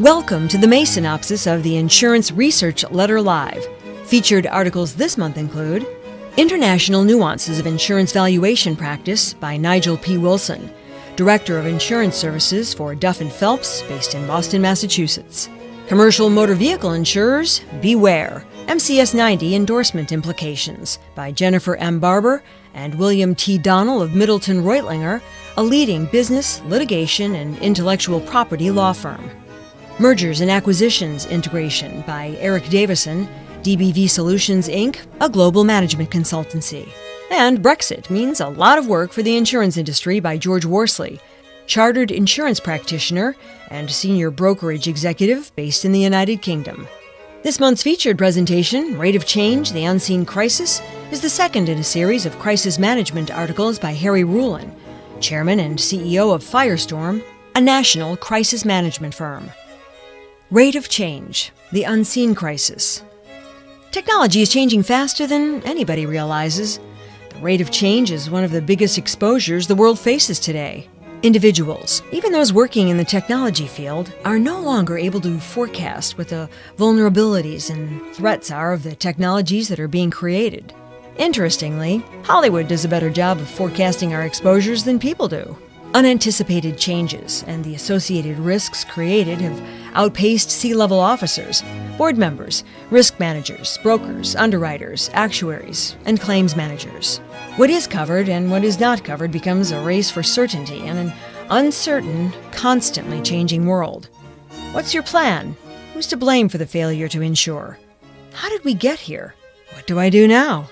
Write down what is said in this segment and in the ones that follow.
Welcome to the May synopsis of the Insurance Research Letter Live. Featured articles this month include International Nuances of Insurance Valuation Practice by Nigel P. Wilson, Director of Insurance Services for Duff & Phelps, based in Boston, Massachusetts. Commercial Motor Vehicle Insurers, Beware, MCS-90 Endorsement Implications by Jennifer M. Barber and William T. Donnell of Middleton Reutlinger, a leading business, litigation, and intellectual property law firm. Mergers and Acquisitions Integration by Eric Davison, DBV Solutions, Inc., a global management consultancy. And Brexit means a lot of work for the insurance industry by George Worsley, chartered insurance practitioner and senior brokerage executive based in the United Kingdom. This month's featured presentation, Rate of Change, the Unseen Crisis, is the second in a series of crisis management articles by Harry Rhulen, Chairman and CEO of Firestorm, a national crisis management firm. Rate of Change, the Unseen Crisis. Technology is changing faster than anybody realizes. The rate of change is one of the biggest exposures the world faces today. Individuals, even those working in the technology field, are no longer able to forecast what the vulnerabilities and threats are of the technologies that are being created. Interestingly, Hollywood does a better job of forecasting our exposures than people do. Unanticipated changes and the associated risks created have outpaced C-level officers, board members, risk managers, brokers, underwriters, actuaries, and claims managers. What is covered and what is not covered becomes a race for certainty in an uncertain, constantly changing world. What's your plan? Who's to blame for the failure to insure? How did we get here? What do I do now?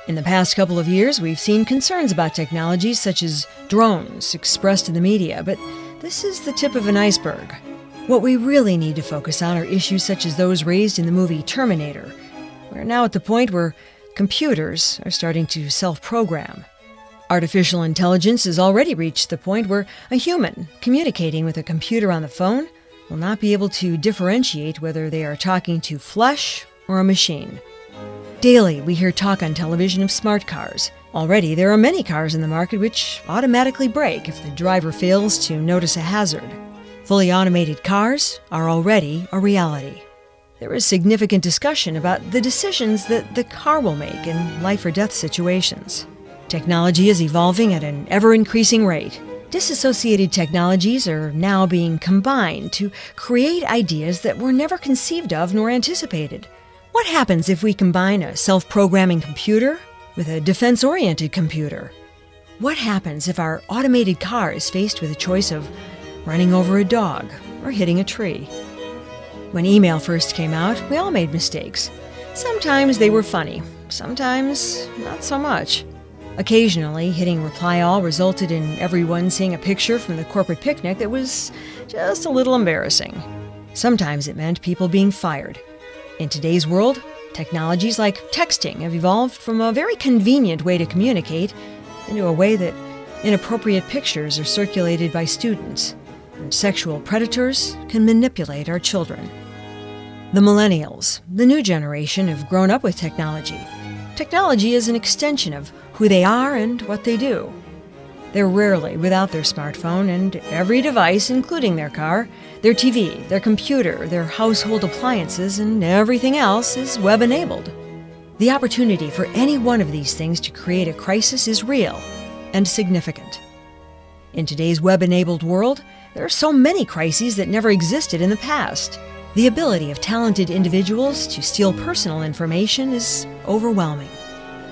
In the past couple of years, we've seen concerns about technologies such as drones expressed in the media, but this is the tip of an iceberg. What we really need to focus on are issues such as those raised in the movie Terminator. We're now at the point where computers are starting to self-program. Artificial intelligence has already reached the point where a human communicating with a computer on the phone will not be able to differentiate whether they are talking to flesh or a machine. Daily, we hear talk on television of smart cars. Already, there are many cars in the market which automatically brake if the driver fails to notice a hazard. Fully automated cars are already a reality. There is significant discussion about the decisions that the car will make in life or death situations. Technology is evolving at an ever-increasing rate. Disassociated technologies are now being combined to create ideas that were never conceived of nor anticipated. What happens if we combine a self-programming computer with a defense-oriented computer? What happens if our automated car is faced with a choice of running over a dog or hitting a tree? When email first came out, we all made mistakes. Sometimes they were funny, sometimes not so much. Occasionally, hitting reply all resulted in everyone seeing a picture from the corporate picnic that was just a little embarrassing. Sometimes it meant people being fired. In today's world, technologies like texting have evolved from a very convenient way to communicate into a way that inappropriate pictures are circulated by students, and sexual predators can manipulate our children. The millennials, the new generation, have grown up with technology. Technology is an extension of who they are and what they do. They're rarely without their smartphone, and every device, including their car, their TV, their computer, their household appliances, and everything else is web-enabled. The opportunity for any one of these things to create a crisis is real and significant. In today's web-enabled world, there are so many crises that never existed in the past. The ability of talented individuals to steal personal information is overwhelming.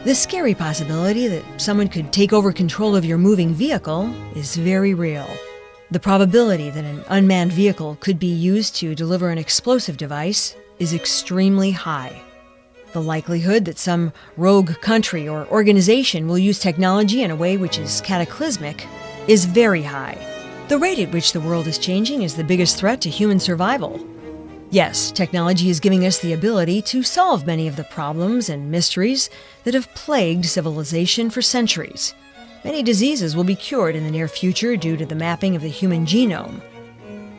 The scary possibility that someone could take over control of your moving vehicle is very real. The probability that an unmanned vehicle could be used to deliver an explosive device is extremely high. The likelihood that some rogue country or organization will use technology in a way which is cataclysmic is very high. The rate at which the world is changing is the biggest threat to human survival. Yes, technology is giving us the ability to solve many of the problems and mysteries that have plagued civilization for centuries. Many diseases will be cured in the near future due to the mapping of the human genome.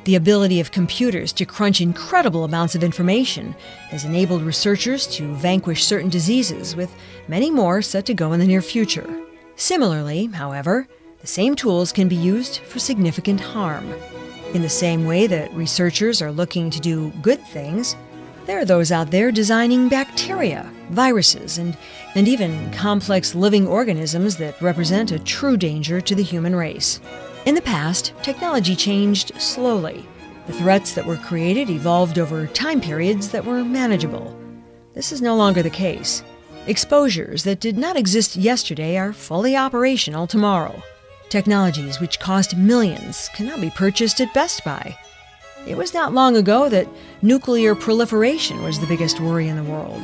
The ability of computers to crunch incredible amounts of information has enabled researchers to vanquish certain diseases, with many more set to go in the near future. Similarly, however, the same tools can be used for significant harm. In the same way that researchers are looking to do good things, there are those out there designing bacteria, viruses, and even complex living organisms that represent a true danger to the human race. In the past, technology changed slowly. The threats that were created evolved over time periods that were manageable. This is no longer the case. Exposures that did not exist yesterday are fully operational tomorrow. Technologies which cost millions cannot be purchased at Best Buy. It was not long ago that nuclear proliferation was the biggest worry in the world.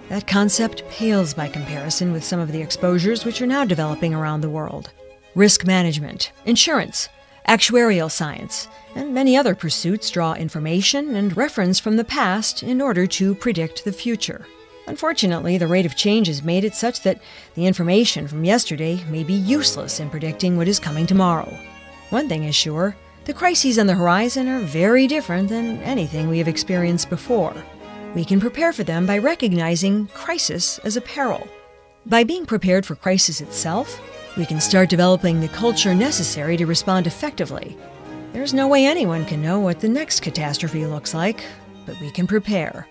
That concept pales by comparison with some of the exposures which are now developing around the world. Risk management, insurance, actuarial science, and many other pursuits draw information and reference from the past in order to predict the future. Unfortunately, the rate of change has made it such that the information from yesterday may be useless in predicting what is coming tomorrow. One thing is sure, the crises on the horizon are very different than anything we have experienced before. We can prepare for them by recognizing crisis as a peril. By being prepared for crisis itself, we can start developing the culture necessary to respond effectively. There's no way anyone can know what the next catastrophe looks like, but we can prepare.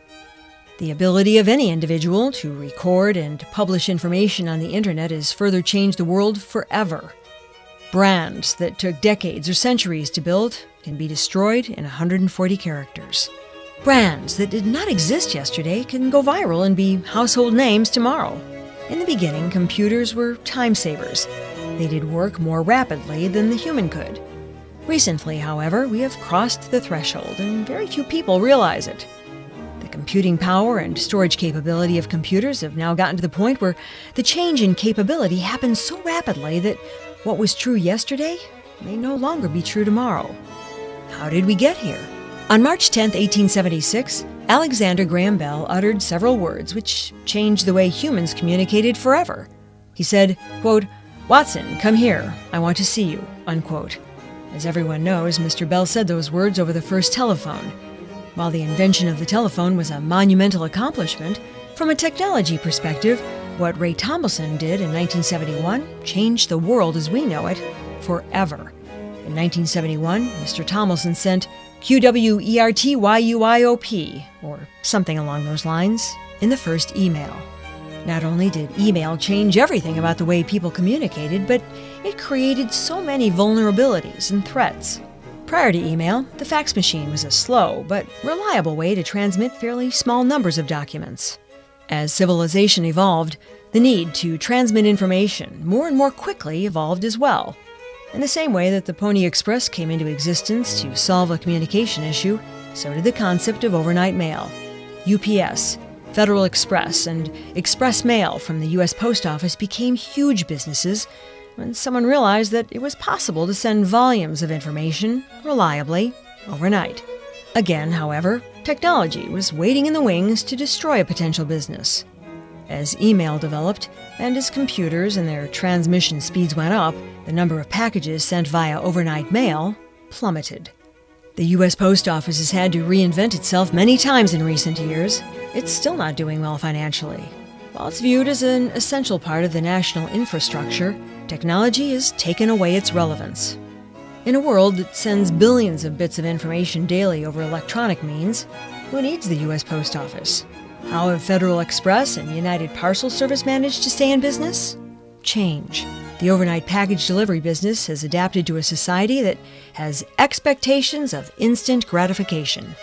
The ability of any individual to record and publish information on the internet has further changed the world forever. Brands that took decades or centuries to build can be destroyed in 140 characters. Brands that did not exist yesterday can go viral and be household names tomorrow. In the beginning, computers were time savers. They did work more rapidly than the human could. Recently, however, we have crossed the threshold, and very few people realize it. The computing power and storage capability of computers have now gotten to the point where the change in capability happens so rapidly that what was true yesterday may no longer be true tomorrow. How did we get here? On March 10, 1876, Alexander Graham Bell uttered several words which changed the way humans communicated forever. He said, quote, "Watson, come here. I want to see you," unquote. As everyone knows, Mr. Bell said those words over the first telephone. While the invention of the telephone was a monumental accomplishment, from a technology perspective, what Ray Tomlinson did in 1971 changed the world as we know it forever. In 1971, Mr. Tomlinson sent QWERTYUIOP, or something along those lines, in the first email. Not only did email change everything about the way people communicated, but it created so many vulnerabilities and threats. Prior to email, the fax machine was a slow but reliable way to transmit fairly small numbers of documents. As civilization evolved, the need to transmit information more and more quickly evolved as well. In the same way that the Pony Express came into existence to solve a communication issue, so did the concept of overnight mail. UPS, Federal Express, and Express Mail from the U.S. Post Office became huge businesses when someone realized that it was possible to send volumes of information reliably overnight. Again, however, technology was waiting in the wings to destroy a potential business. As email developed, and as computers and their transmission speeds went up, the number of packages sent via overnight mail plummeted. The U.S. Post Office has had to reinvent itself many times in recent years. It's still not doing well financially. While it's viewed as an essential part of the national infrastructure, technology has taken away its relevance. In a world that sends billions of bits of information daily over electronic means, who needs the U.S. Post Office? How have Federal Express and United Parcel Service managed to stay in business? Change. The overnight package delivery business has adapted to a society that has expectations of instant gratification.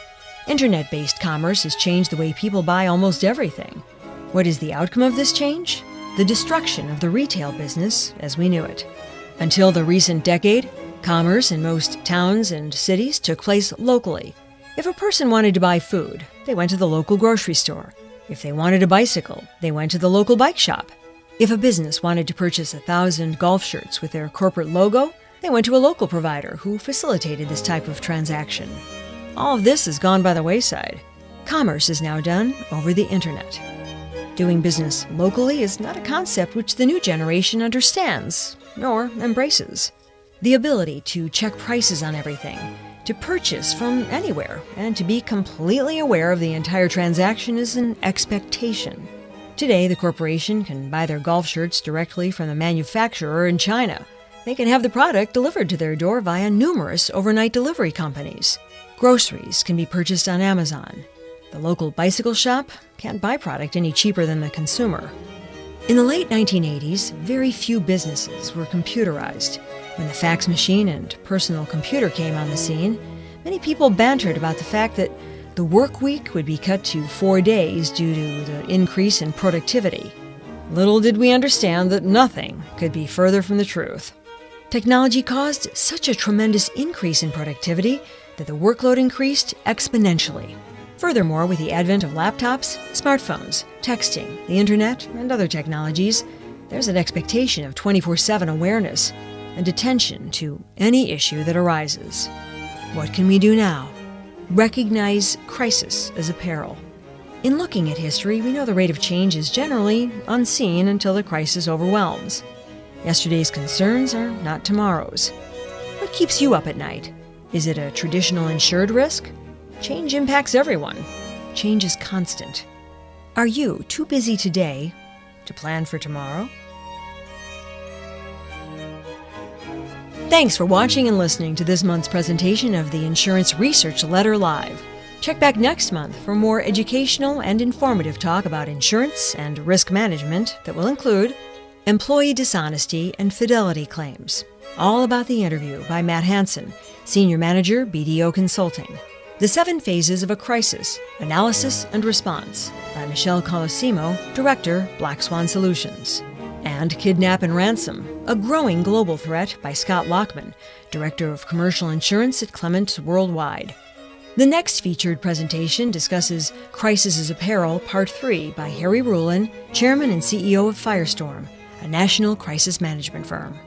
Internet-based commerce has changed the way people buy almost everything. What is the outcome of this change? The destruction of the retail business as we knew it. Until the recent decade, commerce in most towns and cities took place locally. If a person wanted to buy food, they went to the local grocery store. If they wanted a bicycle, they went to the local bike shop. If a business wanted to purchase 1,000 golf shirts with their corporate logo, they went to a local provider who facilitated this type of transaction. All of this has gone by the wayside. Commerce is now done over the internet. Doing business locally is not a concept which the new generation understands, nor embraces. The ability to check prices on everything, to purchase from anywhere, and to be completely aware of the entire transaction is an expectation. Today, the corporation can buy their golf shirts directly from the manufacturer in China. they can have the product delivered to their door via numerous overnight delivery companies. Groceries can be purchased on Amazon. The local bicycle shop can't buy product any cheaper than the consumer. In the late 1980s, very few businesses were computerized. When the fax machine and personal computer came on the scene, many people bantered about the fact that the work week would be cut to 4 days due to the increase in productivity. Little did we understand that nothing could be further from the truth. Technology caused such a tremendous increase in productivity that the workload increased exponentially. Furthermore, with the advent of laptops, smartphones, texting, the internet, and other technologies, there's an expectation of 24/7 awareness and attention to any issue that arises. What can we do now? Recognize crisis as a peril. In looking at history, we know the rate of change is generally unseen until the crisis overwhelms. Yesterday's concerns are not tomorrow's. What keeps you up at night? Is it a traditional insured risk? Change impacts everyone. Change is constant. Are you too busy today to plan for tomorrow? Thanks for watching and listening to this month's presentation of the Insurance Research Letter Live. Check back next month for more educational and informative talk about insurance and risk management that will include employee dishonesty and fidelity claims. All about the interview by Matt Hansen, Senior Manager, BDO Consulting. The 7 Phases of a Crisis, Analysis and Response by Michelle Colosimo, Director, Black Swan Solutions. And Kidnap and Ransom, a growing global threat by Scott Lockman, Director of Commercial Insurance at Clements Worldwide. The next featured presentation discusses Crisis as a Peril, Part 3 by Harry Rhulen, Chairman and CEO of Firestorm, a national crisis management firm.